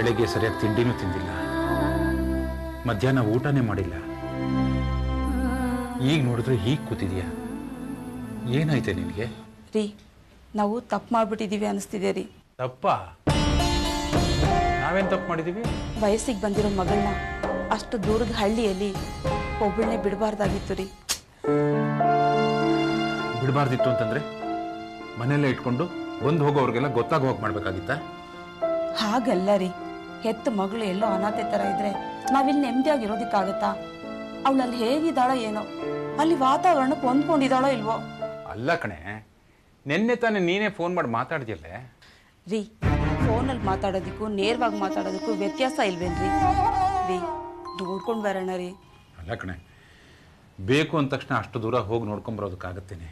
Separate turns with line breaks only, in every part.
ಬೆಳಗ್ಗೆ ಸರಿಯಾಗಿ ತಿಂಡಿನೂ ತಿಂದಿಲ್ಲ, ಮಧ್ಯಾಹ್ನ ಊಟನೇ ಮಾಡಿಲ್ಲ. ಈಗ ನೋಡಿದ್ರೆ ಹೀಗೆ ಕೂತಿದ್ಯಾ? ಏನಾಯ್ತೆ ನಿನಗೆ?
ರೀ, ನಾವು ತಪ್ಪು ಮಾಡ್ಬಿಟ್ಟಿದೀವಿ ಅನಿಸ್ತಿದೆ ರೀ.
ತಪ್ಪ? ನಾವೇನು ತಪ್ಪು ಮಾಡಿದೀವಿ?
ವಯಸ್ಸಿಗೆ ಬಂದಿರೋ ಮಗಳನ್ನ ಅಷ್ಟು ದೂರದ ಹಳ್ಳಿಯಲ್ಲಿ ಒಬ್ಬಳನ್ನೇ ಬಿಡಬಾರ್ದಾಗಿತ್ತು ರೀ.
ಬಿಡಬಾರ್ದಿತ್ತು ಅಂತಂದ್ರೆ ಮನೆಯಲ್ಲೇ ಇಟ್ಕೊಂಡು ಬಂದು ಹೋಗೋವ್ರಿಗೆಲ್ಲ ಗೊತ್ತಾಗ ಹೋಗಿ ಮಾಡ್ಬೇಕಾಗಿತ್ತ?
ಹಾಗಲ್ಲ ರೀ, ಹೆತ್ತ ಮಗಳು ಎಲ್ಲೋ ಅನಾಥೆ ತರ ಇದ್ರೆ ನಾವಿಲ್ಲಿ ನೆಮ್ಮದಿಯಾಗಿರೋದಿಕ್ಕಾಗತ್ತಾ? ಅವಳಲ್ಲಿ ಹೇಗಿದ್ದಾಳೋ ಏನೋ, ಅಲ್ಲಿ ವಾತಾವರಣಕ್ಕೆ ಹೊಂದ್ಕೊಂಡಿದ್ದಾಳೋ ಇಲ್ವೋ?
ಅಲ್ಲ ಕಣೆ, ನಿನ್ನೆ ತಾನೇ ನೀನೇ ಫೋನ್ ಮಾಡಿ ಮಾತಾಡ್ದಿಲ್ಲ
ರೀ. ಫೋನಲ್ಲಿ ಮಾತಾಡೋದಕ್ಕೂ ನೇರವಾಗಿ ಮಾತಾಡೋದಕ್ಕೂ ವ್ಯತ್ಯಾಸ ಇಲ್ವೇನ್ರಿ? ರೀ, ನೋಡ್ಕೊಂಡು ಬರೋಣ ರೀ.
ಅಲ್ಲ ಕಣೆ, ಬೇಕು ಅಂದ ತಕ್ಷಣ ಅಷ್ಟು ದೂರ ಹೋಗಿ ನೋಡ್ಕೊಂಬರೋದಕ್ಕಾಗತ್ತೇನೆ?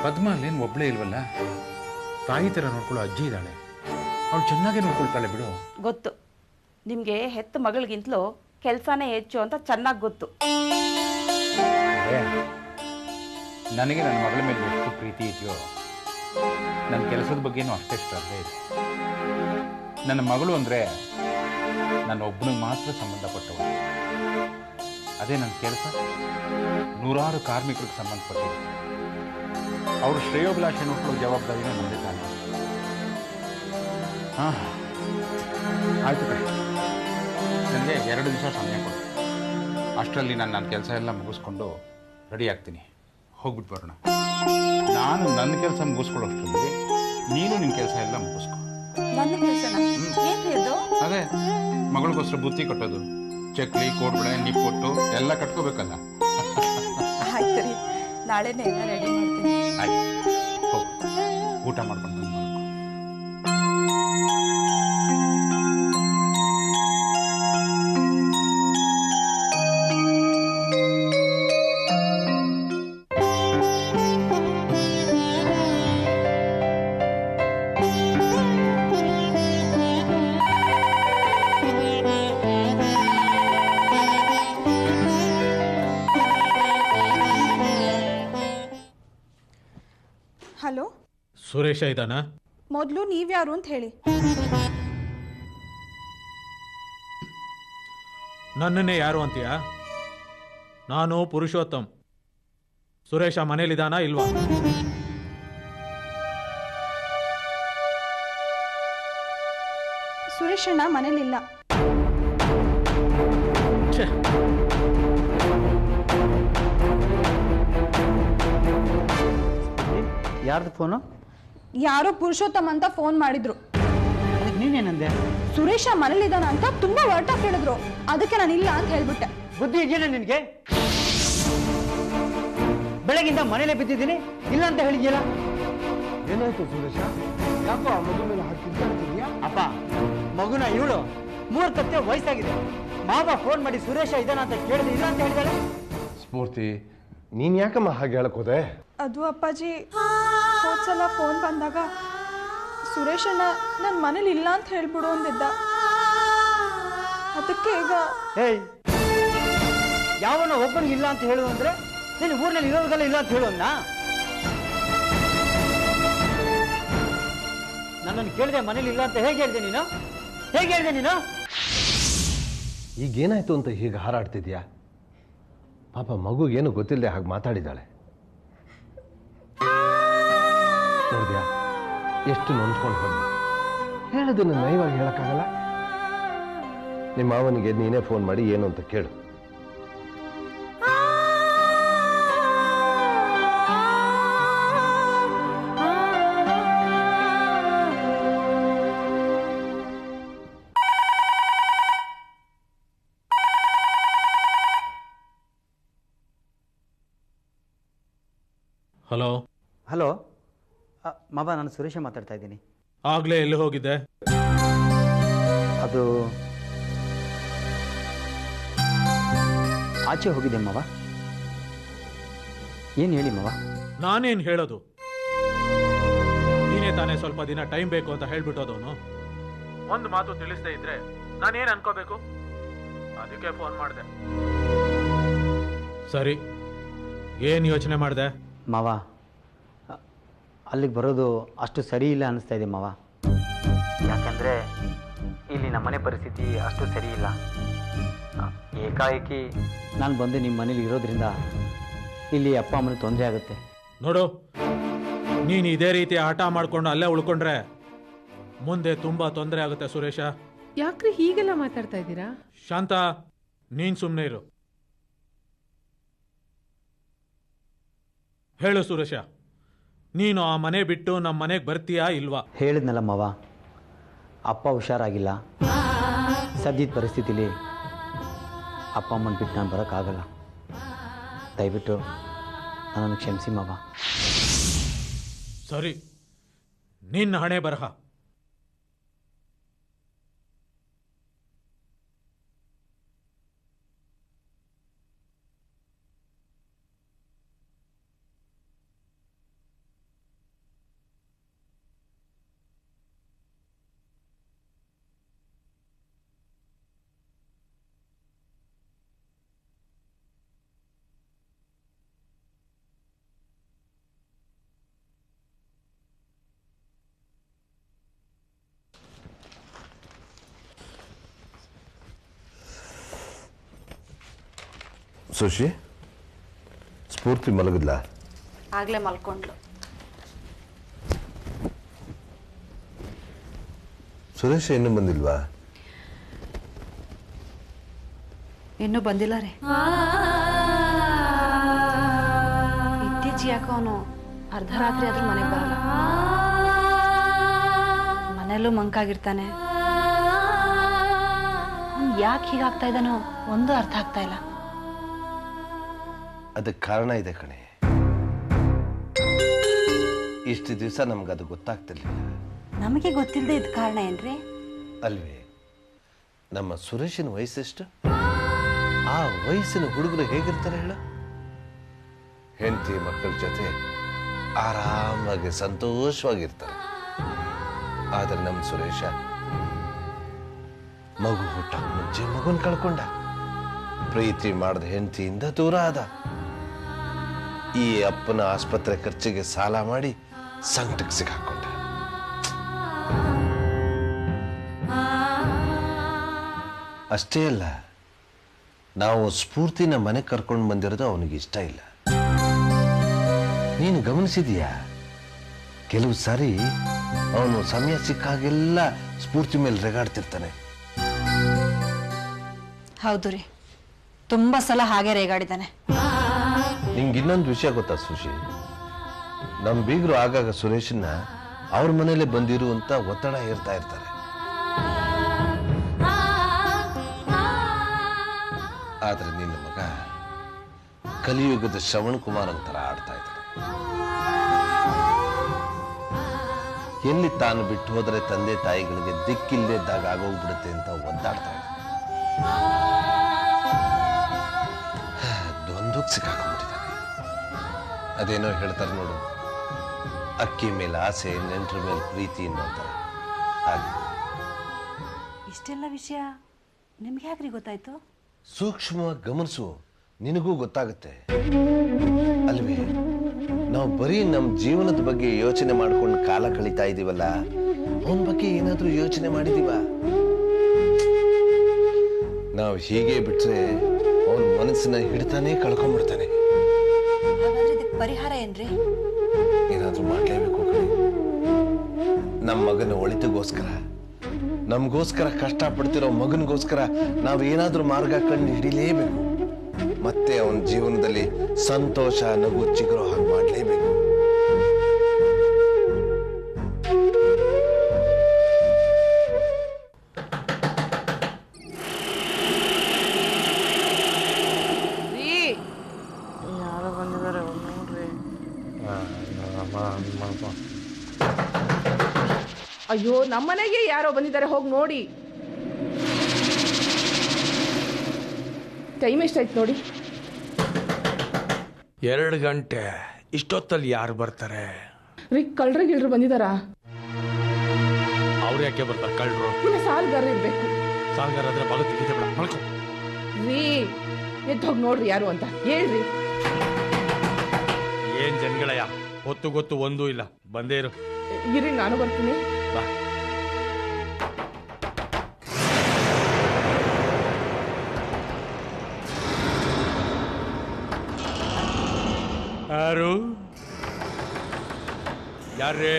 ಪದ್ಮ ಅಲ್ಲೇನು ಒಬ್ಬಳೇ ಇಲ್ವಲ್ಲ, ತಾಯಿ ಥರ ನೋಡ್ಕೊಳ್ಳೋ ಅಜ್ಜಿ ಇದ್ದಾಳೆ, ಅವಳು ಚೆನ್ನಾಗೇ ನೋಡ್ಕೊಳ್ತಾಳೆ ಬಿಡು.
ಗೊತ್ತು, ನಿಮಗೆ ಹೆತ್ತ ಮಗಳಿಗಿಂತಲೂ ಕೆಲಸನೇ ಹೆಚ್ಚು ಅಂತ ಚೆನ್ನಾಗಿ ಗೊತ್ತು.
ನನಗೆ ನನ್ನ ಮಗಳ ಮೇಲೆ ಎಷ್ಟು ಪ್ರೀತಿ ಇದೆಯೋ ನನ್ನ ಕೆಲಸದ ಬಗ್ಗೆನೂ ಅಷ್ಟೇ ಶ್ರದ್ಧೆ ಇದೆ. ನನ್ನ ಮಗಳು ಅಂದರೆ ನನ್ನ ಒಬ್ಬನಿಗೆ ಮಾತ್ರ ಸಂಬಂಧಪಟ್ಟವಳು. ಅದೇ ನನ್ನ ಕೆಲಸ ನೂರಾರು ಕಾರ್ಮಿಕರಿಗೆ ಸಂಬಂಧಪಟ್ಟಿದೆ. ಅವರು ಶ್ರೇಯೋಭಿಲಾಷೆ ನೋಡ್ಕೊಳ್ಳೋ ಜವಾಬ್ದಾರಿನ ನಮ್ಮದೇ ತಾನೆ. ಹಾಂ, ಆಯಿತು ಕಣೆ, ನನಗೆ 2 ದಿವಸ ಸಮಯ ಕೊಡು. ಅಷ್ಟರಲ್ಲಿ ನಾನು ನನ್ನ ಕೆಲಸ ಎಲ್ಲ ಮುಗಿಸ್ಕೊಂಡು ರೆಡಿ ಆಗ್ತೀನಿ, ಹೋಗ್ಬಿಟ್ಟು ಬರೋಣ. ನಾನು ನನ್ನ ಕೆಲಸ ಮುಗಿಸ್ಕೊಳ್ಳೋಷ್ಟರಲ್ಲಿ ನೀನು ನಿನ್ನ ಕೆಲಸ ಎಲ್ಲ ಮುಗಿಸ್ಕೊ.
ನನ್ನ ಕೆಲಸನ ಏನ್ರಿ ಅದು?
ಅದೇ ಮಗಳಿಗೋಸ್ಕರ ಬುತ್ತಿ ಕಟ್ಟೋದು, ಚಕ್ಲಿ, ಕೋಡ್ಬಳೆ, ನಿಪ್ಪೊಟ್ಟು ಎಲ್ಲ ಕಟ್ಕೋಬೇಕಲ್ಲ.
ಆಯ್ತು ರೀ, ನಾಳೆನೇ ಎಲ್ಲ ರೆಡಿ ಮಾಡ್ತೀನಿ.
ಆಯ್ತು, ಹೋಗು, ಊಟ ಮಾಡ್ಕೊಂಡು ಬಂದು.
ಹಲೋ,
ಸುರೇಶ ಇದ್ದಾನ?
ಮೊದಲು ನೀವ್ಯಾರು ಅಂತ ಹೇಳಿ.
ನನ್ನನ್ನೇ ಯಾರು ಅಂತೀಯಾ? ನಾನು ಪುರುಷೋತ್ತಮ್. ಸುರೇಶ ಮನೇಲಿದ್ದಾನ ಇಲ್ವಾ?
ಸುರೇಶಣ್ಣ ಮನೇಲಿಲ್ಲ.
ಯಾರ್ದು ಫೋನು?
ಯಾರೋ ಪುರುಷೋತ್ತಮ್ ಅಂತ ಫೋನ್ ಮಾಡಿದ್ರು.
ಅದಕ್ಕೆ ನೀನೇನಂದೆ?
ಸುರೇಶ ಮನೇಲಿದ್ದಾನ ಅಂತ ತುಂಬಾ ಹೊರಟಾಗಿ ಹೇಳಿದ್ರು. ಅದಕ್ಕೆ ನಾನು ಇಲ್ಲ ಅಂತ ಹೇಳ್ಬಿಟ್ಟೆ.
ಬುದ್ಧಿ ಇದೆಯೇನ ನಿನಗೆ? ಬೆಳಗಿಂದ ಮನೇಲೆ ಬಿದ್ದಿದ್ದೀನಿ, ಇಲ್ಲ ಅಂತ ಹೇಳಿದ್ಯಲ್ಲ.
ಏನಾಯ್ತು ಸುರೇಶ? ಯಾಕೋ ಆ ಮಗು ಮೇಲೆ ಹಾಕಿದ್ಯಾ?
ಅಪ್ಪ, ಮಗುನ ಇವಳು 3 ಕತ್ತೆ ವಯಸ್ಸಾಗಿದೆ. ಮಾವ ಫೋನ್ ಮಾಡಿ ಸುರೇಶ ಇದ್ದಾನ ಅಂತ ಕೇಳಿದ್ರೆ ಇಲ್ಲ ಅಂತ ಹೇಳಿದಾಳೆ.
ಸ್ಫೂರ್ತಿ, ನೀನ್ ಯಾಕಮ್ಮ ಹಾಗೆ ಹೇಳಕ್ ಹೋದೆ?
ಅದು ಅಪ್ಪಾಜಿ, ಹೋದ್ಸಲ ಫೋನ್ ಬಂದಾಗ ಸುರೇಶಣ್ಣ ನನ್ನ ಮನೇಲಿ ಇಲ್ಲ ಅಂತ ಹೇಳ್ಬಿಡು ಅಂದಿದ್ದ. ಅದಕ್ಕೆ ಈಗ
ಏಯ್, ಯಾವನ ಒಬ್ಬನಿಗೆ ಇಲ್ಲ ಅಂತ ಹೇಳು ಅಂದ್ರೆ ನೀನು ಊರಿನಲ್ಲಿ ಇರೋರಿಗೆಲ್ಲ ಇಲ್ಲ ಅಂತ ಹೇಳು ಅನ್ನ. ನನ್ನನ್ನು ಕೇಳಿದೆ ಮನೇಲಿ ಇಲ್ಲ ಅಂತ ಹೇಗೆ ಹೇಳಿದೆ ನೀನು? ಹೇಗೆ ಹೇಳಿದೆ ನೀನು?
ಈಗೇನಾಯ್ತು ಅಂತ ಹೀಗೆ ಹಾರಾಡ್ತಿದ್ಯಾ? ಪಾಪ ಮಗುಗೇನು ಗೊತ್ತಿಲ್ಲದೆ ಹಾಗೆ ಮಾತಾಡಿದಾಳೆ. ನೋಡಿದ್ಯಾ ಎಷ್ಟು ನೊಂದ್ಕೊಂಡು ಹೋದ? ಹೇಳೋದನ್ನು ನಯವಾಗಿ ಹೇಳಕ್ಕಾಗಲ್ಲ. ನಿಮ್ಮ ಮಾವನಿಗೆ ನೀನೇ ಫೋನ್ ಮಾಡಿ ಏನು ಅಂತ ಕೇಳು.
ಹಲೋ.
ಹಲೋ ಮಾವ, ನಾನು ಸುರೇಶ ಮಾತಾಡ್ತಾ ಇದ್ದೀನಿ.
ಆಗ್ಲೇ ಎಲ್ಲಿ ಹೋಗಿದ್ದೆ?
ಅದು ಆಚೆ ಹೋಗಿದೆ ಮಾವ. ಏನು ಹೇಳಿ ಮಾವ?
ನಾನೇನು ಹೇಳೋದು? ನೀನೇ ತಾನೇ ಸ್ವಲ್ಪ ದಿನ ಟೈಮ್ ಬೇಕು ಅಂತ ಹೇಳ್ಬಿಟ್ಟೋದವನು. ಒಂದು ಮಾತು ತಿಳಿಸದೇ ಇದ್ರೆ ನಾನೇನು ಅನ್ಕೋಬೇಕು? ಅದಕ್ಕೆ ಫೋನ್ ಮಾಡಿದೆ. ಸರಿ, ಏನು ಯೋಚನೆ ಮಾಡಿದೆ?
ಮಾವ, ಅಲ್ಲಿಗೆ ಬರೋದು ಅಷ್ಟು ಸರಿ ಇಲ್ಲ ಅನ್ನಿಸ್ತಾ ಇದೆ ಮಾವ. ಯಾಕಂದರೆ ಇಲ್ಲಿ ನಮ್ಮನೆ ಪರಿಸ್ಥಿತಿ ಅಷ್ಟು ಸರಿ ಇಲ್ಲ. ಏಕಾಏಕಿ ನಾನು ಬಂದು ನಿಮ್ಮ ಮನೇಲಿ ಇರೋದ್ರಿಂದ ಇಲ್ಲಿ ಅಪ್ಪ ಅಮ್ಮನಿಗೆ ತೊಂದರೆ ಆಗುತ್ತೆ.
ನೋಡು, ನೀನು ಇದೇ ರೀತಿ ಆಟ ಮಾಡ್ಕೊಂಡು ಅಲ್ಲೇ ಉಳ್ಕೊಂಡ್ರೆ ಮುಂದೆ ತುಂಬಾ ತೊಂದರೆ ಆಗುತ್ತೆ ಸುರೇಶ.
ಯಾಕ್ರಿ ಹೀಗೆಲ್ಲ ಮಾತಾಡ್ತಾ ಇದ್ದೀರಾ?
ಶಾಂತ, ನೀನ್ ಸುಮ್ಮನೆ ಇರು. ಹೇಳು ಸುರೇಶ, ನೀನು ಆ ಮನೆ ಬಿಟ್ಟು ನಮ್ಮ ಮನೆಗೆ ಬರ್ತೀಯಾ ಇಲ್ವಾ?
ಹೇಳಿದ್ನಲ್ಲ ಮಾವ, ಅಪ್ಪ ಹುಷಾರಾಗಿಲ್ಲ. ಸದ್ಯದ ಪರಿಸ್ಥಿತಿಲಿ ಅಪ್ಪ ಅಮ್ಮನ ಬಿಟ್ಟು ನಾನು ಬರೋಕ್ಕಾಗಲ್ಲ. ದಯವಿಟ್ಟು ನನ್ನನ್ನು ಕ್ಷಮಿಸಿ ಮಾವ.
ಸರಿ, ನಿನ್ನ ಹಣೆ ಬರಹ.
ಸುಶಿ, ಸ್ಫೂರ್ತಿ ಮಲಗಿದ್ಲ?
ಆಗ್ಲೇ ಮಲ್ಕೊಂಡ್ಲು.
ಸುರೇಶ ಇನ್ನೂ ಬಂದಿಲ್ವಾ?
ಇನ್ನೂ ಬಂದಿಲ್ಲ ರೀ. ಇತ್ತೀಚೆಗೆ ಯಾಕೋ ಅವನು ಅರ್ಧ ರಾತ್ರಿ ಆದ್ರೂ ಮನೆಗೆ ಬರಲ್ಲ. ಮನೆಯಲ್ಲೂ ಮಂಕಾಗಿರ್ತಾನೆ. ಯಾಕೆ ಹೀಗಾಗ್ತಾ ಇದ್ದಾನೋ ಒಂದು ಅರ್ಥ ಆಗ್ತಾ ಇಲ್ಲ.
ಅದಕ್ಕೆ ಕಾರಣ ಇದೆ ಕಣೆ. ಇಷ್ಟು ದಿವಸ ನಮ್ಗದು ಗೊತ್ತಾಗ್ತಿರ್ಲಿಲ್ಲ.
ನಮಗೆ ಗೊತ್ತಿಲ್ಲದೆ ಇದ್ದ ಕಾರಣ ಏನ್ರಿ?
ಅಲ್ವೇ, ನಮ್ಮ ಸುರೇಶನ ವಯಸ್ಸೆಷ್ಟು? ಆ ವಯಸ್ಸಿನ ಹುಡುಗರು ಹೇಗಿರ್ತಾರೆ ಹೇಳ? ಹೆಂಡತಿ ಮಕ್ಕಳ ಜೊತೆ ಆರಾಮಾಗಿ ಸಂತೋಷವಾಗಿರ್ತಾರೆ. ಆದ್ರೆ ನಮ್ಮ ಸುರೇಶ ಮಗು ಹುಟ್ಟಕ್ಕೆ ಮುಂಚೆ ಮಗುನ್ ಕಳ್ಕೊಂಡ. ಪ್ರೀತಿ ಮಾಡಿದ ಹೆಂಡತಿಯಿಂದ ದೂರ ಆದ. ಈ ಅಪ್ಪನ ಆಸ್ಪತ್ರೆ ಖರ್ಚಿಗೆ ಸಾಲ ಮಾಡಿ ಸಂಕಟಕ್ಕೆ ಸಿಕ್ಕಾಕೊಂಡ. ಅಷ್ಟೇ ಅಲ್ಲ, ನಾವು ಸ್ಫೂರ್ತಿನ ಮನೆ ಕರ್ಕೊಂಡು ಬಂದಿರೋದು ಅವನಿಗೆ ಇಷ್ಟ ಇಲ್ಲ. ನೀನು ಗಮನಿಸಿದೀಯಾ? ಕೆಲವು ಸಾರಿ ಅವನು ಸಮಯ ಸಿಕ್ಕಾಗೆಲ್ಲ ಸ್ಫೂರ್ತಿ ಮೇಲೆ ರೇಗಾಡ್ತಿರ್ತಾನೆ.
ಹೌದು ರೀ, ತುಂಬಾ ಸಲ ಹಾಗೆ ರೇಗಾಡಿದ್ದಾನೆ.
ನಿಂಗೆ ಇನ್ನೊಂದು ವಿಷಯ ಗೊತ್ತಾ ಸುಶಿ? ನಮ್ಮ ಬೀಗರು ಆಗಾಗ ಸುರೇಶನ್ನ ಅವ್ರ ಮನೇಲೆ ಬಂದಿರು ಅಂತ ಒತ್ತಡ ಹೇರ್ತಾ ಇರ್ತಾರೆ. ಆದ್ರೆ ನಿನ್ನ ಮಗ ಕಲಿಯುಗದ ಶ್ರವಣ್ ಕುಮಾರ್ ಅಂತರ ಆಡ್ತಾ ಇದ್ದಾನೆ. ಎಲ್ಲಿ ತಾನು ಬಿಟ್ಟು ಹೋದರೆ ತಂದೆ ತಾಯಿಗಳಿಗೆ ದಿಕ್ಕಿಲ್ಲದಾಗ ಆಗೋಗ್ಬಿಡುತ್ತೆ ಅಂತ ಒದ್ದಾಡ್ತಾ ಇದ್ದಾನೆ. ದ್ವಂದ್ವಕ್ಕೆ ಸಿಕ್ಕಾಕೊಂಡ್ಬಿಟ್ಟಿದ್ದಾನೆ. ಅದೇನೋ ಹೇಳ್ತಾರೆ ನೋಡು, ಅಕ್ಕಿ ಮೇಲೆ ಆಸೆ, ನೆಂಟರ ಮೇಲೆ ಪ್ರೀತಿ ಅನ್ನೋತರ. ಹಾಗೆ
ಇಷ್ಟೆಲ್ಲ ವಿಷಯ ನಿಮ್ಗೆ ಯಾಕ್ರಿ ಗೊತ್ತಾಯ್ತು?
ಸೂಕ್ಷ್ಮವಾಗಿ ಗಮನಿಸು, ನಿನಗೂ ಗೊತ್ತಾಗುತ್ತೆ. ಅಲ್ವೇ, ನಾವು ಬರೀ ನಮ್ಮ ಜೀವನದ ಬಗ್ಗೆ ಯೋಚನೆ ಮಾಡ್ಕೊಂಡು ಕಾಲ ಕಳೀತಾ ಇದೀವಲ್ಲ, ಅವನ ಬಗ್ಗೆ ಏನಾದ್ರೂ ಯೋಚನೆ ಮಾಡಿದೀವ? ನಾವು ಹೀಗೆ ಬಿಟ್ರೆ ಅವನ ಮನಸ್ಸನ್ನ ಹಿಡ್ತಾನೆ ಕಳ್ಕೊಂಡ್ಬಿಡ್ತಾನೆ.
ಪರಿಹಾರ ಏನ್ರಿ?
ಏನಾದ್ರೂ ಮಾಡ್ಲೇಬೇಕು ಕಣೆ. ನಮ್ಮ ಮಗನ ಒಳಿತಿಗೋಸ್ಕರ, ನಮಗೋಸ್ಕರ ಕಷ್ಟಪಡ್ತಿರೋ ಮಗನಿಗೋಸ್ಕರ ನಾವೇನಾದ್ರೂ ಮಾರ್ಗ ಕಂಡು ಹಿಡಿಲೇಬೇಕು. ಮತ್ತೆ ಅವನ ಜೀವನದಲ್ಲಿ ಸಂತೋಷ, ನಗು ಚಿಗುರೋ ಹಾಗೆ ಮಾಡಲೇಬೇಕು.
ಯಾರೋ ಬಂದಿದ್ದಾರೆ ನೋಡ್ರಿ. ಅಯ್ಯೋ, ನಮ್ಮನೆಗೆ ಯಾರೋ ಬಂದಿದ್ದಾರೆ, ಹೋಗಿ ನೋಡಿ. ಟೈಮ್ ಎಷ್ಟಾಯ್ತು ನೋಡಿ?
2 ಗಂಟೆ. ಇಷ್ಟೊತ್ತಲ್ಲಿ ಯಾರು ಬರ್ತಾರೆ?
ರೀ, ಕಳ್ರಿಗಿಳ್ರು ಬಂದಿದ್ದಾರಾ?
ಅವ್ರು ಯಾಕೆ ಬರ್ತಾರೆ ಕಳ್ರು?
ಇಲ್ಲ, ಸಾಲ್ಗಾರ ಇರ್ಬೇಕು.
ಸಾಲ್ಗಾರ ಆದ್ರೆ ಬಾಗ ತೆಗಿತೆ ಬಿಡ, ಮಲ್ಕೊ.
ರೀ, ಎದ್ದು ಹೋಗಿ ನೋಡ್ರಿ ಯಾರು ಅಂತ ಹೇಳ್ರಿ.
ಏನ್ ಜನಗಳಯ್ಯ, ಹೊತ್ತು ಗೊತ್ತು ಒಂದೂ ಇಲ್ಲ. ಬಂದೇ ಇರು.
ಇರಿ, ನಾನು ಬರ್ತೀನಿ.
ಬಾ.
ಯಾರು ಯಾರೇ?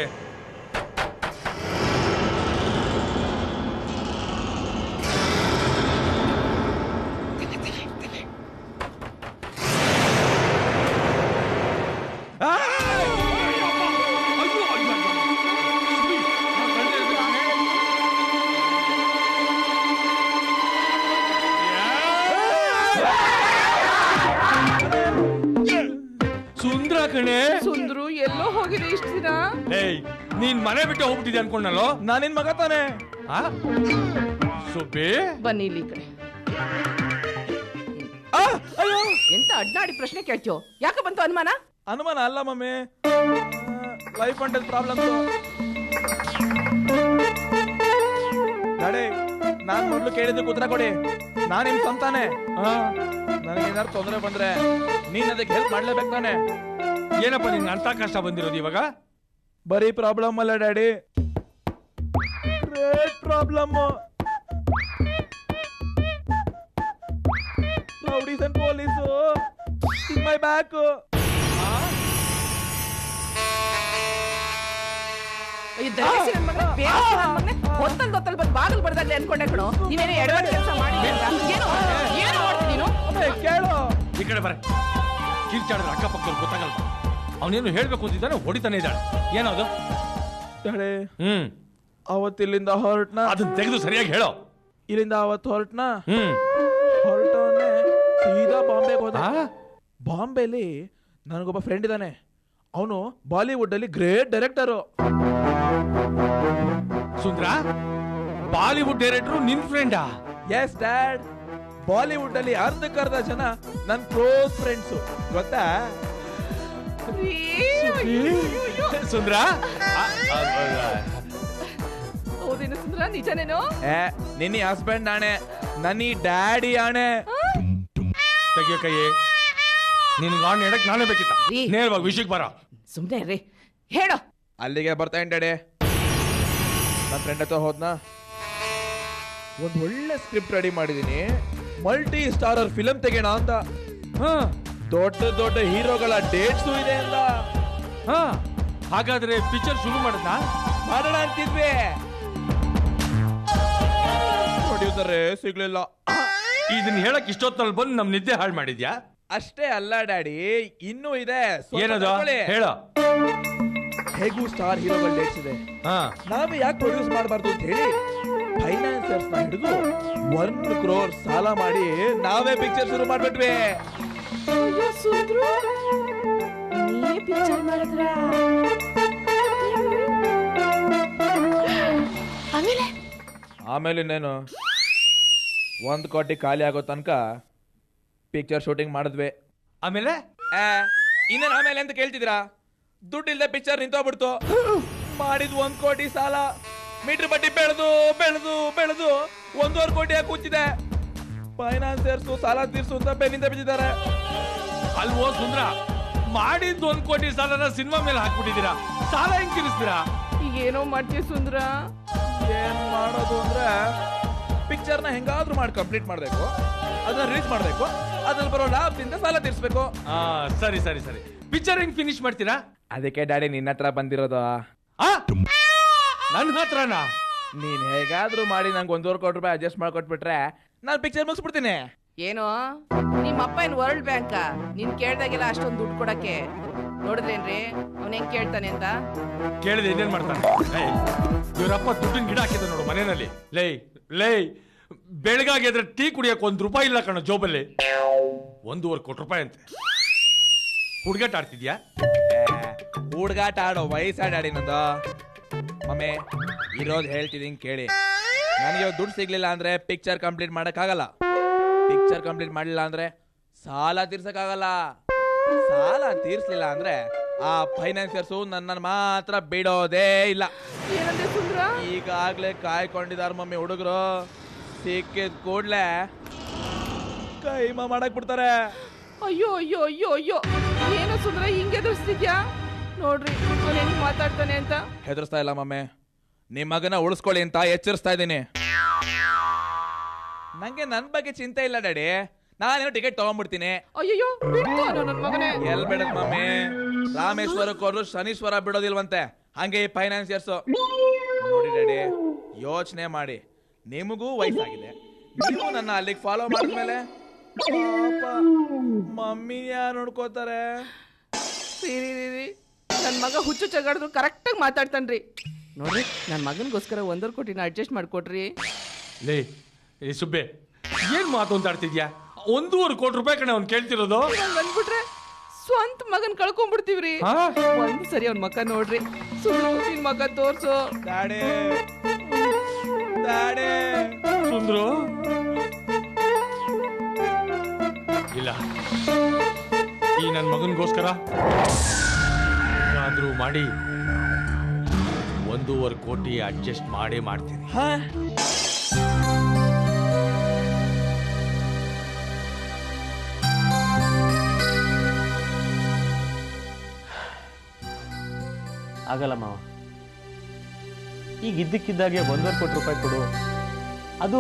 ಸುಂದ್ರ ಕಣೆ.
ಸುಂದ್ರು ಎಲ್ಲೋ ಹೋಗಿದೆ ಇಷ್ಟು ದಿನ?
ಏಯ್, ನೀನ್ ಮನೆ ಬಿಟ್ಟು ಹೋಗ್ಬಿಟ್ಟಿದ್ದೆ ಅನ್ಕೊಂಡಲ್ಲೋ.
ನಾನಿನ್ ಮಗ ತಾನೆ.
ಸುಬ್ಬಿ
ಬನ್ನಿ ಇಲ್ಲಿ ಈ ಕಡೆ.
ಅಯ್ಯೋ,
ಎಂತ ಅಡ್ಡಾಡಿ ಪ್ರಶ್ನೆ ಕೇಳ್ತೀಯೋ? ಯಾಕೆ ಬಂತು ಅನುಮಾನ?
ಅನುಮಾನ ಅಲ್ಲ ಮಮ್ಮಿ, ಲೈಫ್ ಅಂಡ್ ಪ್ರಾಬ್ಲಮ್. ಗಾಡಿ ನಾನ್ ಮೊದ್ಲು ಕೇಳಿದ್ದಕ್ಕೆ ಉತ್ತರ ಕೊಡಿ. ನಾನ್ ನಿಮ್ ಸ್ವಂತಾನೆ. ನನಗೇನಾದ್ರು ತೊಂದರೆ ಬಂದ್ರೆ ನೀನ್ ಅದಕ್ಕೆ ಹೆಲ್ಪ್ ಮಾಡ್ಲೇಬೇಕು ತಾನೆ.
ಏನಪ್ಪ ನಿಂಗೆ ಅಂತ ಕಷ್ಟ ಬಂದಿರೋದು ಇವಾಗ?
ಬರೀ ಪ್ರಾಬ್ಲಮ್ ಅಲ್ಲ daddy, great problem. Rowdies and police in my back.
ಹೊತ್ತಲ್ ಬಂದು ಬಾಗಿಲು ಬಡ್ದಾಗ್ಲಿ ಅನ್ಕೊಂಡೆ ಕಣೋ. ನೀವೇನೋ ಎಡವಟ್ ಕೆಲಸ ಮಾಡಿ ಏನು ಮಾಡ್ತೀನಿ ನೀನು?
ಕೇಳು,
ಈ ಕಡೆ ಬರ. ಕಿರ್ಚಾಡಿದ್ರೆ ಅಕ್ಕಪಕ್ಕದವ್ರು ಗೊತ್ತಾಗಲ್ವಾ? ಅವನೇನು ಹೇಳ್ಬೇಕು ಅಂತಿದ್ದಾನೆ, ಹೊಡಿತಾನೆ ಇದ್ದಾಳೆ. ಏನದು?
ಡ್ಯಾಡಿ ಅವತ್ತಿಲ್ಲಿಂದ ಹೊರಟ್ನ.
ಅದನ್ನ ತೆಗೆದು ಸರಿಯಾಗಿ ಹೇಳೋ.
ಇಲ್ಲಿಂದ ಅವತ್ತು ಹೊರಟ್ನ. ಹೊರಟವನ್ನೇ ಸೀದಾ ಬಾಂಬೆಗೆ ಹೋದ. ಬಾಂಬೆಲಿ ನನಗೊಬ್ಬ ಫ್ರೆಂಡ್ ಇದ್ದಾನೆ. ಅವನು ಬಾಲಿವುಡ್ ಅಲ್ಲಿ ಗ್ರೇಟ್ ಡೈರೆಕ್ಟರು.
ಸುಂದ್ರ, ಬಾಲಿವುಡ್ ಡೈರೆಕ್ಟರ್ ನಿನ್ ಫ್ರೆಂಡಾ?
ಎಸ್ ಡ್ಯಾಡ್, ಬಾಲಿವುಡ್ ಅಲ್ಲಿ ಅರ್ಧಕ್ಕರ್ಧ ಜನ ನನ್ನ ಕ್ಲೋಸ್ ಫ್ರೆಂಡ್ಸ್, ಗೊತ್ತಾ?
ಸುಂದ್ರ,
ಹೌದೇನು ಸುಂದ್ರ? ನಿಜನೇನೋ?
ನಿನ್ನ ಹಸ್ಬೆಂಡ್ ಆಣೆ, ನನ್ನಿ ಡ್ಯಾಡಿ ಆಣೆ.
ತೆಗಿಯ ಕೈ. ನಿನ್ಗೆ ಆಣೆ ಹೇಳಕ್ ನಾನೇ ಬೇಕಿತ್ತ. ನೇರವಾಗಿ ವಿಷಯಕ್ಕೆ ಬರ.
ಸುಮ್ನೆ ರೀ, ಹೇಳೋ.
ಅಲ್ಲಿಗೆ ಬರ್ತಾ ಡ್ಯಾಡಿ. ನನ್ನ ಫ್ರೆಂಡ್ ಹತ್ರ ಹೋದ್ನಾ, ಒಂದ್ ಒಳ್ಳೆ ಸ್ಕ್ರಿಪ್ಟ್ ರೆಡಿ ಮಾಡಿದೀನಿ, ಮಲ್ಟಿ ಸ್ಟಾರರ್ ಫಿಲಂ ತೆಗೋಣ ಅಂತ. ದೊಡ್ಡ ದೊಡ್ಡ ಹೀರೋಗಳ ಡೇಟ್ಸು ಇದೆ ಅಂದ.
ಹಾಗಾದ್ರೆ ಪಿಕ್ಚರ್ ಶುರು ಮಾಡೋಣ
ಅಂತಿದ್ವಿ. ಪ್ರೊಡ್ಯೂಸರ್ ಸಿಗ್ಲಿಲ್ಲ.
ಇದನ್ನ ಹೇಳಕ್ ಇಷ್ಟೊತ್ತಲ್ಲಿ ಬಂದು ನಮ್ ನಿದ್ದೆ ಹಾಳು ಮಾಡಿದ್ಯಾ?
ಅಷ್ಟೇ ಅಲ್ಲ ಡ್ಯಾಡಿ, ಇನ್ನೂ ಇದೆ.
ಏನದು ಹೇಳ.
ಹೇಗೂ ಸ್ಟಾರ್ ಹೀರೋಗಳ ಡೇಟ್ಸ್ ಇದೆ, ನಾವೇ ಯಾಕೆ ಪ್ರೊಡ್ಯೂಸ್ ಮಾಡಬಾರ್ದು ಅಂತ ಹೇಳಿ ಫೈನಾನ್ಸರ್ಸ್ ನ ಹಿಡಿದು 1 crore ಸಾಲ ಮಾಡಿ ನಾವೇ ಪಿಕ್ಚರ್ ಶುರು ಮಾಡ್ಬಿಟ್ವಿ. ಆಮೇಲೆ ಇನ್ನೇನು, 1 ಕೋಟಿ ಖಾಲಿ ಆಗೋ ತನಕ ಪಿಕ್ಚರ್ ಶೂಟಿಂಗ್ ಮಾಡಿದ್ವಿ.
ಆಮೇಲೆ
ಇನ್ನೇನು ಆಮೇಲೆ ಅಂತ ಕೇಳ್ತಿದ್ದೀರಾ? ದುಡ್ಡು ಇಲ್ಲದೆ ಪಿಕ್ಚರ್ ನಿಂತೋಗ್ಬಿಡ್ತು. ಮಾಡಿದ್ 1 ಕೋಟಿ ಸಾಲ ಮೀಟರ್ ಬಡ್ಡಿ ಬೆಳೆದು ಬೆಳೆದು ಬೆಳೆದು 1.5 ಕೋಟಿ ಕೂತಿದೆ. ಫೈನಾನ್ಸರ್ಸ್ ಸಾಲ ತೀರ್ಸು ಅಂತ ಬೆನ್ನಿಂದ ಬಿದ್ದಿದ್ದಾರೆ.
ಅಲ್ವೋ ಸುಂದ್ರ, ಮಾಡಿದ್ 1 ಕೋಟಿ ಸಾಲನ ಸಿನಿಮಾ ಮೇಲೆ ಹಾಕ್ಬಿಟ್ಟಿದ್ದೀರಾ. ಸಾಲ ಹೆಂಗ್ ತೀರಿಸ್ತೀರಾ?
ಈಗ ಏನೋ ಮಾಡ್ತೀವಿ ಸುಂದ್ರ.
ಏನ್ ಮಾಡೋದು ಅಂದ್ರೆ, ಪಿಕ್ಚರ್ ನ ಹೆಂಗಾದ್ರೂ ಮಾಡಿ ಕಂಪ್ಲೀಟ್ ಮಾಡ್ಬೇಕು, ಅದನ್ನ ರಿಲೀಸ್ ಮಾಡ್ಬೇಕು, ಅದ್ರಲ್ಲಿ ಬರೋ ಲಾಭದಿಂದ ಸಾಲ ತೀರ್ಸ್ಬೇಕು.
ಸರಿ ಸರಿ ಸರಿ. ಪಿಕ್ಚರ್ ಹೆಂಗ್ ಫಿನಿಶ್ ಮಾಡ್ತೀರಾ?
ಅದಕ್ಕೆ ಡ್ಯಾಡಿ ನಿನ್ನ ಹತ್ರ ಬಂದಿರೋದು.
ನನ್ನ ಹತ್ರನಾ?
ನೀನ್ ಹೇಗಾದ್ರೂ ಮಾಡಿ ನಂಗೆ 1.5 ಕೋಟಿ ರೂಪಾಯಿ ಅಡ್ಜಸ್ಟ್ ಮಾಡ್ಕೊಟ್ಬಿಟ್ರೆ ನಾನು ಪಿಕ್ಚರ್ ಮುಗಿಸ್ಬಿಡ್ತೀನಿ.
ಏನೋ ನಿಮ್ಮ ಅಪ್ಪ ಏನ್ ವರ್ಲ್ಡ್ ಬ್ಯಾಂಕ್? ನೀನ್ ಕೇಳ್ದಾಗೆಲ್ಲ ಅಷ್ಟೊಂದು ದುಡ್ಡು ಕೊಡಕ್ಕೆ? ನೋಡಿದ್ರೇನ್ರಿ ಅವ್ನ ಹೆಂಗ್ ಕೇಳ್ತಾನೆ ಅಂತ?
ಕೇಳಿದೆ ಇನ್ನೇನ್ ಮಾಡ್ತಾನೆ? ಇವರಪ್ಪ ದುಡ್ಡಿನ ಗಿಡ ಹಾಕಿದ ನೋಡು ಮನೆಯಲ್ಲಿ. ಲೈ ಲೈ, ಬೆಳಗಾಗಿದ್ರೆ ಟೀ ಕುಡಿಯಕ್ಕೆ 1 ರೂಪಾಯಿ ಇಲ್ಲ ಕಣ ಜೋಬಲ್ಲಿ. 1.5 ಕೋಟಿ ರೂಪಾಯಿ ಅಂತೆ. ಹುಡುಗಾಟ ಆಡ್ತಿದ್ಯಾ?
ಹುಡುಗಾಟ ಆಡೋ ವಯಸ್ಸಾ ಡ್ಯಾಡಿ ನಂದು. ಮಮ್ಮಿ, ಇರೋದು ಹೇಳ್ತಿದ್ದೀನಿ ಕೇಳಿ. ನನಗೆ ದುಡ್ಡು ಸಿಗ್ಲಿಲ್ಲ ಅಂದ್ರೆ ಪಿಕ್ಚರ್ ಕಂಪ್ಲೀಟ್ ಮಾಡಕ್ಕಾಗಲ್ಲ. ಪಿಕ್ಚರ್ ಕಂಪ್ಲೀಟ್ ಮಾಡಲಿಲ್ಲ ಅಂದ್ರೆ ಸಾಲ ತೀರ್ಸಕ್ಕಾಗಲ್ಲ. ಸಾಲ ತೀರ್ಸ್ಲಿಲ್ಲ ಅಂದ್ರೆ ಆ ಫೈನಾನ್ಸಿಯರ್ಸು ನನ್ನ ಮಾತ್ರ ಬಿಡೋದೇ ಇಲ್ಲ. ಈಗಾಗ್ಲೇ ಕಾಯ್ಕೊಂಡಿದಾರ ಮಮ್ಮಿ ಹುಡುಗರು. ಸಿಕ್ಕಿದ್ ಕೂಡ್ಲೆ ಕೈಮಾ ಮಾಡಕ್ ಬಿಡ್ತಾರೆ.
ಅಯ್ಯೋ ಅಯ್ಯೋ ಅಯ್ಯೋ ಅಯ್ಯೋ, ಏನು ಸುಂದ್ರ ಹಿಂಗೆ ಎದುರಿಸ್ತಿದ್ಯಾ? ನೋಡ್ರಿ ಅವ್ನು ಹೆಂಗ್ ಮಾತಾಡ್ತಾನೆ ಅಂತ.
ಹೆದರ್ಸ್ತಾ ಇಲ್ಲ ಮಮ್ಮಿ, ನಿಮ್ ಮಗನ ಉಳಿಸ್ಕೊಳ್ಳಿ ಅಂತ ಎಚ್ಚರಿಸ್ತಾ ಇದ್ದೀನಿ. ನಂಗೆ ನನ್ ಬಗ್ಗೆ ಚಿಂತೆ ಇಲ್ಲ ಡ್ಯಾಡಿ. ನಾನೇನೋ ಟಿಕೆಟ್ ತಗೊಂಡ್ಬಿಡ್ತೀನಿ.
ಅಯ್ಯೋ ಬಿಡ್ತು ನನ್ನ ಮಗನೇ.
ಎಲ್ ಬಿಡಕ್ ಮಮ್ಮಿ, ರಾಮೇಶ್ವರಕ್ಕೆ ಹೋದ್ರು ಶನೀಶ್ವರ ಬಿಡೋದಿಲ್ವಂತೆ. ಹಂಗೆ ಈ ಫೈನಾನ್ಸಿಯರ್ಸ್ ನೋಡಿ ಡ್ಯಾಡಿ, ಯೋಚನೆ ಮಾಡಿ, ನಿಮಗೂ ವಯಸ್ಸಾಗಿದೆ, ನೀವು ನನ್ನ ಅಲ್ಲಿಗೆ ಫಾಲೋ ಮಾಡಿದ್ಮೇಲೆ ಮಮ್ಮಿ ಯಾರು ನೋಡ್ಕೋತಾರೆ?
ನನ್ನ ಮಗ ಹುಚ್ಚು ಚಗಾಡಿದ್ರು ಕರೆಕ್ಟಾಗಿ ಮಾತಾಡ್ತಾನ್ರಿ. ನೋಡ್ರಿ, ನನ್ನ ಮಗನಿಗೋಸ್ಕರ 1.5 ಕೋಟಿನ ಅಡ್ಜಸ್ಟ್ ಮಾಡ್ಕೊಟ್ರಿ.
ಲೇ ಏ ಸುಬ್ಬೆ, ಏನ್ ಮಾತಾಡ್ತಿದ್ಯಾ? 1.5 ಕೋಟಿ ರೂಪಾಯಿ ಕಣೆ ಅವ್ನು ಕೇಳ್ತಿರೋದು.
ಬಂದ್ಬಿಟ್ರೆ ಸ್ವಂತ ಮಗನ್ ಕಳ್ಕೊಂಡ್ಬಿಡ್ತೀವ್ರಿ. ಒಂದ್ ಸರಿ ಅವ್ನ ಮಕ್ಕ ನೋಡ್ರಿ, ಸುಮ್ಮನೆ ಮಗ ತೋರ್ಸು.
ಡ್ಯಾಡಿ ಡ್ಯಾಡಿ
ಸುಂದ್ರು ಇಲ್ಲ, ಈ ನನ್ನ ಮಗನಿಗೋಸ್ಕರ ಏನಾದ್ರೂ ಮಾಡಿ 1.5 ಕೋಟಿ ಅಡ್ಜಸ್ಟ್ ಮಾಡೇ ಮಾಡ್ತೀನಿ.
ಆಗಲ್ಲ ಮಾವ, ಈಗ ಇದ್ದಕ್ಕಿದ್ದಾಗೆ 1.5 ಕೋಟಿ ರೂಪಾಯಿ ಕೊಡು, ಅದು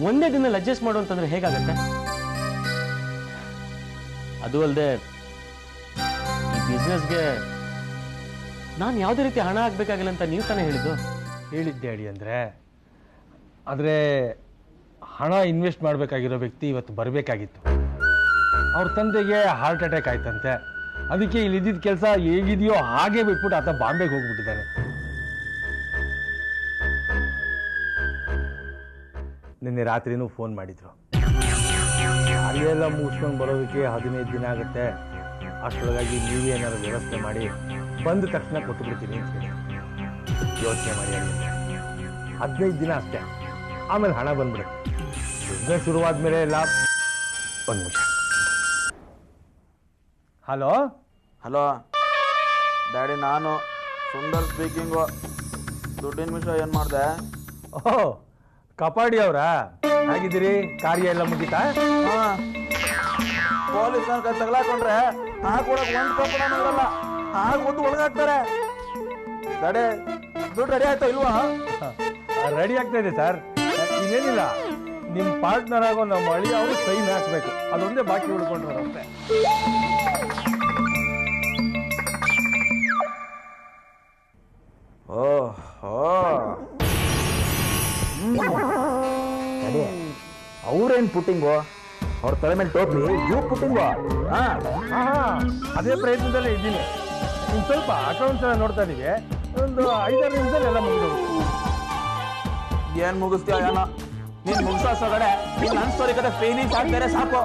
ಒಂದೇ ದಿನ ಅಡ್ಜಸ್ಟ್ ಮಾಡು ಅಂತಂದ್ರೆ ಹೇಗಾಗತ್ತೆ? ಅದು ಅಲ್ಲದೆ ಈ ಬಿಸ್ನೆಸ್ಗೆ ನಾನು ಯಾವುದೇ ರೀತಿ ಹಣ ಹಾಕ್ಬೇಕಾಗಿಲ್ಲ ಅಂತ ನೀವು ತಾನೇ ಹೇಳಿದ್ದು.
ಹೇಳಿದ್ದೆ ಅಡಿ ಅಂದರೆ, ಆದರೆ ಹಣ ಇನ್ವೆಸ್ಟ್ ಮಾಡಬೇಕಾಗಿರೋ ವ್ಯಕ್ತಿ ಇವತ್ತು ಬರಬೇಕಾಗಿತ್ತು. ಅವ್ರ ತಂದೆಗೆ ಹಾರ್ಟ್ ಅಟ್ಯಾಕ್ ಆಯ್ತಂತೆ. ಅದಕ್ಕೆ ಇಲ್ಲಿ ಇದ್ದಿದ್ದ ಕೆಲಸ ಹೇಗಿದೆಯೋ ಹಾಗೆ ಬಿಟ್ಬಿಟ್ಟು ಆತ ಬಾಂಬೆಗೆ ಹೋಗ್ಬಿಟ್ಟಿದ್ದಾನೆ. ನಿನ್ನೆ ರಾತ್ರಿನೂ ಫೋನ್ ಮಾಡಿದ್ರು. ಅಲ್ಲೆಲ್ಲ ಮುಗಿಸ್ಕೊಂಡು ಬರೋದಕ್ಕೆ 15 ದಿನ ಆಗುತ್ತೆ, ಅಷ್ಟರೊಳಗಾಗಿ ನೀವೇ ಏನಾದ್ರು ವ್ಯವಸ್ಥೆ ಮಾಡಿ ಬಂದ ತಕ್ಷಣ ಕೊಟ್ಟುಬಿಡ್ತೀನಿ ಅಂತ ಹೇಳಿ. ಯೋಚನೆ ಮಾಡಿ, 15 ದಿನ ಅಷ್ಟೇ, ಆಮೇಲೆ ಹಣ ಬಂದ್ಬಿಡುತ್ತೆ. ಬಿಸ್ನೆಸ್ ಶುರುವಾದ್ಮೇಲೆ ಎಲ್ಲ. ಒಂದು ನಿಮಿಷ. ಹಲೋ
ಹಲೋ ಡ್ಯಾಡಿ, ನಾನು ಸುಂದರ್ ಸ್ಪೀಕಿಂಗು. ದುಡ್ಡಿನ ವಿಷಯ ಏನು ಮಾಡಿದೆ?
ಓಹ್, ಕಪಾಡಿ ಅವರಾ? ಹೇಗಿದ್ದೀರಿ? ಕಾರ್ಯ ಎಲ್ಲ ಮುಗಿತಾ?
ಹಾಂ, ಪೊಲೀಸ್ ಕೈ ತಗಲಾಕೊಂಡ್ರೆ ಹಾಕೊಡಕ್ಕೆ 1 ರೂಪಾಯಿ ಇರಲ್ಲ, ಹಾಕ್ಬಿಟ್ಟು ಒಳಗಾಗ್ತಾರೆ. ಡ್ಯಾಡಿ, ದುಡ್ಡು ರೆಡಿ ಆಯ್ತಾ ಇಲ್ವಾ?
ರೆಡಿ ಆಗ್ತಾ ಇದೆ ಸರ್. ಇನ್ನೇನಿಲ್ಲ, ನಿಮ್ಮ ಪಾರ್ಟ್ನರ್ ಆಗೋ ನಮ್ಮ ಅಳಿ ಅವರು ಸೈನ್ ಹಾಕಬೇಕು, ಅದೊಂದೇ ಬಾಕಿ ಉಳ್ಕೊಂಡ್ರೆ.
ಅವ್ರೇನ್ ಪುಟ್ಟಿಂಗು? ಅವ್ರ ತಲೆ ಮೇಲೆ ಟೋಪಿ, ಇವ್ ಪುಟ್ಟಿಂಗು.
ಅದೇ ಪ್ರಯತ್ನದಲ್ಲೇ ಇದ್ದೀನಿ. ಇನ್ನು ಸ್ವಲ್ಪ ಅಕೌಂಟ್ಸ್ ಎಲ್ಲ ನೋಡ್ತಾ ಇದೀವಿ. ಒಂದು 5-6 ನಿಮಿಷದಲ್ಲಿ ಎಲ್ಲ ಮುಗಿದೋಗುತ್ತೆ.
ಏನ್ ಮುಗಿಸ್ತೀಯ ಏನೋ? ನೀನ್ ಮುಗಿಸೋ ಕಡೆ ನೀನ್ ನನ್ನ ಸ್ಟೋರಿ ಕಡೆ ಫೇಲಿಂಗ್ಸ್ ಆಗ್ತಾರೆ ಸಾಕು.